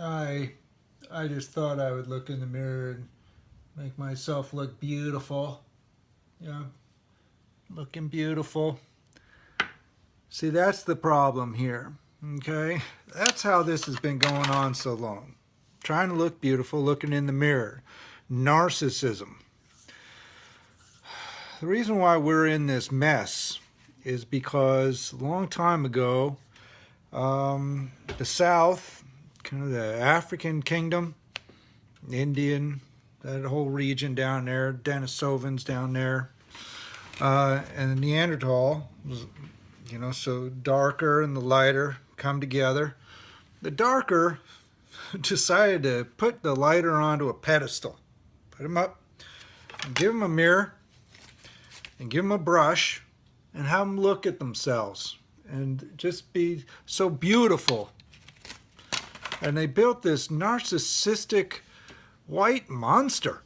I I just thought I would look in the mirror and make myself look beautiful. Yeah, looking beautiful. See, that's the problem here. Okay? That's how this has been going on so long. Trying to look beautiful, looking in the mirror. Narcissism. The reason why we're in this mess is because a long time ago, the South, kind of the African kingdom, Indian, that whole region down there, Denisovans down there, and the Neanderthal was, so darker and the lighter come together. The darker decided to put the lighter onto a pedestal, put him up, and give him a mirror, and give them a brush and have them look at themselves and just be so beautiful. And they built this narcissistic white monster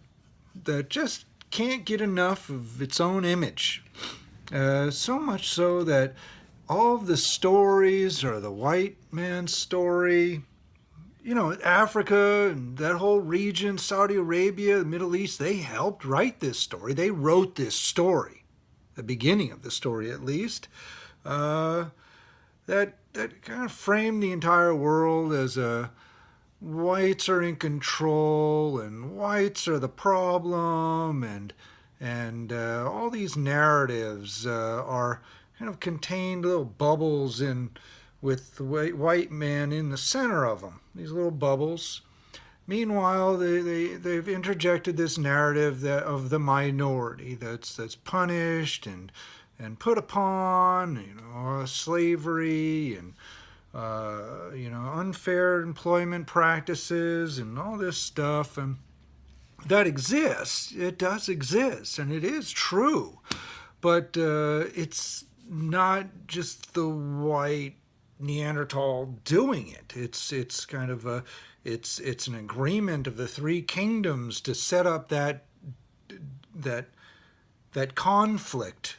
that just can't get enough of its own image. So much so that all of the stories are the white man's story. Africa and that whole region, Saudi Arabia, the Middle East, they helped write this story. They wrote this story, the beginning of the story at least, that kind of framed the entire world as whites are in control and whites are the problem, and all these narratives are kind of contained little bubbles with the white man in the center of them. These little bubbles. Meanwhile, they've interjected this narrative of the minority that's punished and put upon, slavery and unfair employment practices and all this stuff, and that exists. It does exist, and it is true, but it's not just the white Neanderthal doing it. It's kind of it's an agreement of the three kingdoms to set up that conflict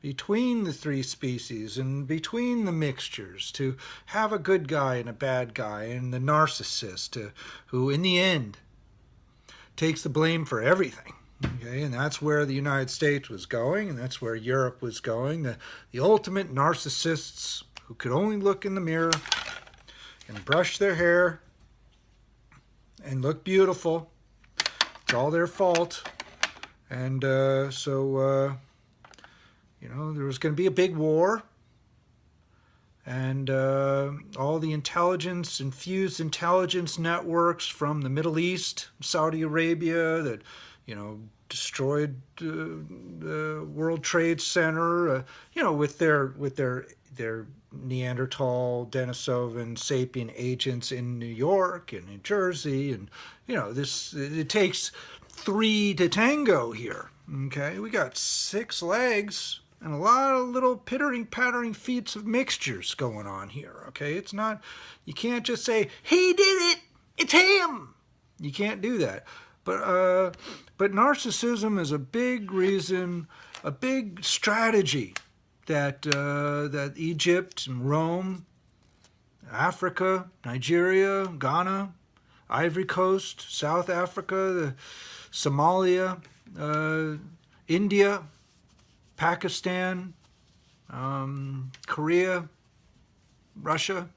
between the three species and between the mixtures, to have a good guy and a bad guy and the narcissist who in the end takes the blame for everything. Okay, and that's where the United States was going, and that's where Europe was going. The ultimate narcissists who could only look in the mirror and brush their hair and look beautiful. It's all their fault. And so there was going to be a big war. And all the infused intelligence networks from the Middle East, Saudi Arabia, that, destroyed the World Trade Center, with their Neanderthal, Denisovan, sapien agents in New York and New Jersey, and it takes three to tango here. Okay, we got 6 legs and a lot of little pittering pattering feats of mixtures going on here. Okay, it's not, you can't just say he did it, it's him. You can't do that. But narcissism is a big reason, a big strategy that Egypt and Rome, Africa, Nigeria, Ghana, Ivory Coast, South Africa, Somalia, India, Pakistan, Korea, Russia,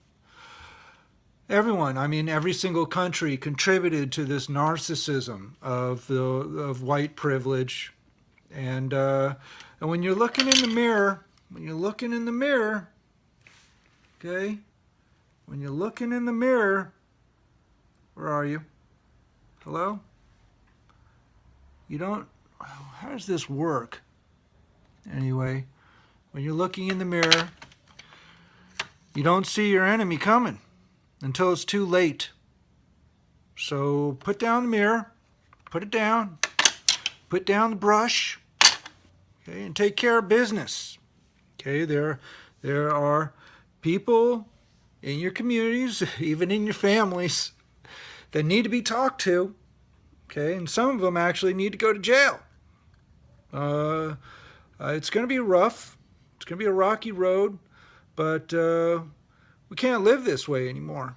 everyone, every single country contributed to this narcissism of white privilege. And when you're looking in the mirror, okay, when you're looking in the mirror, where are you? Hello? How does this work? Anyway, when you're looking in the mirror, you don't see your enemy coming until it's too late. So put down the mirror, put it down, put down the brush, okay, and take care of business. Okay, there are people in your communities, even in your families, that need to be talked to. Okay, and some of them actually need to go to jail. It's going to be rough. It's going to be a rocky road, but we can't live this way anymore.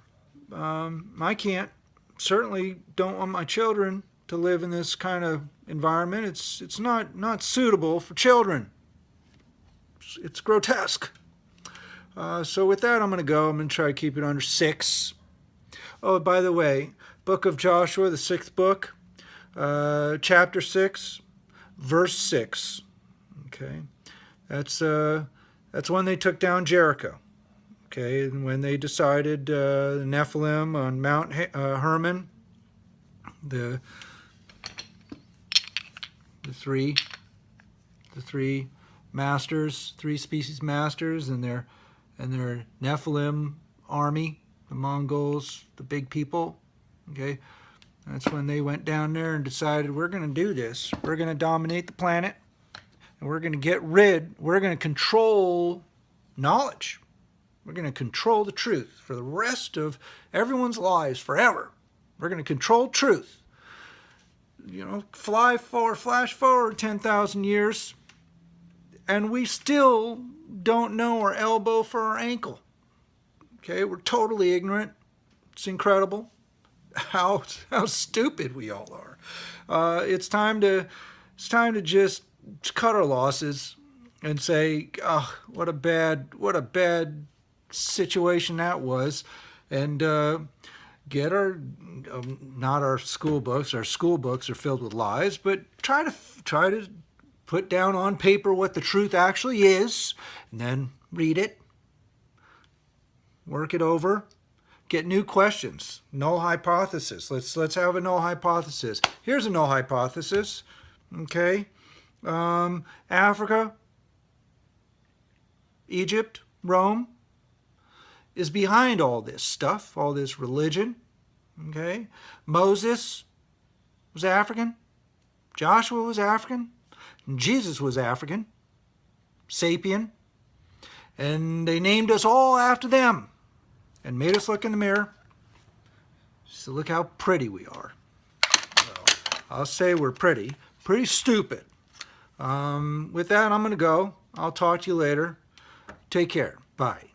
I can't. Certainly don't want my children to live in this kind of environment. It's not suitable for children. It's grotesque. So with that, I'm going to go. I'm going to try to keep it under 6. Oh, by the way, Book of Joshua, the 6th book, chapter 6, verse 6. Okay, that's when they took down Jericho. Okay, and when they decided the Nephilim on Mount Hermon, the three masters, 3 species masters, and their Nephilim army, the Mongols, the big people. Okay, that's when they went down there and decided, we're going to do this. We're going to dominate the planet, and we're going to control knowledge. We're going to control the truth for the rest of everyone's lives forever. We're going to control truth. Flash forward 10,000 years, and we still don't know our elbow from our ankle. Okay, we're totally ignorant. It's incredible how stupid we all are. It's time to just cut our losses and say, oh, what a bad situation that was, and get our not our school books. Our school books are filled with lies, but try to put down on paper what the truth actually is, and then read it, work it over, get new questions. Null hypothesis. Let's have a null hypothesis. Here's a null hypothesis. Okay, Africa, Egypt, Rome is behind all this stuff, all this religion. Okay, Moses was African, Joshua was African, and Jesus was African, sapien, and they named us all after them and made us look in the mirror. So look how pretty we are. Well, I'll say we're pretty stupid. With that, I'm going to go. I'll talk to you later. Take care. Bye.